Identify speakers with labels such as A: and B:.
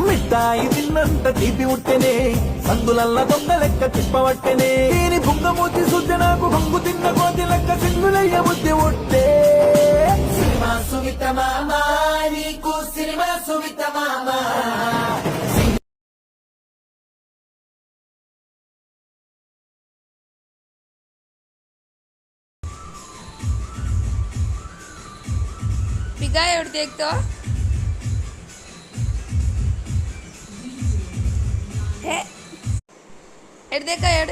A: మిఠాయి తిన్నంత తీపి ఉట్టెనే సందులల్ల దొంగ లెక్క తిప్పవట్టెనే దీని బుంగమూతి సుద్ద నాకు బొంగు తిన్న కోతి లెక్క సింగులయ్య బుద్ధి ఉట్టే సినిమా సుమిత మామ నీకు సినిమా సుమిత మామ
B: पिगा एवढ देखतो हे एड देखा एड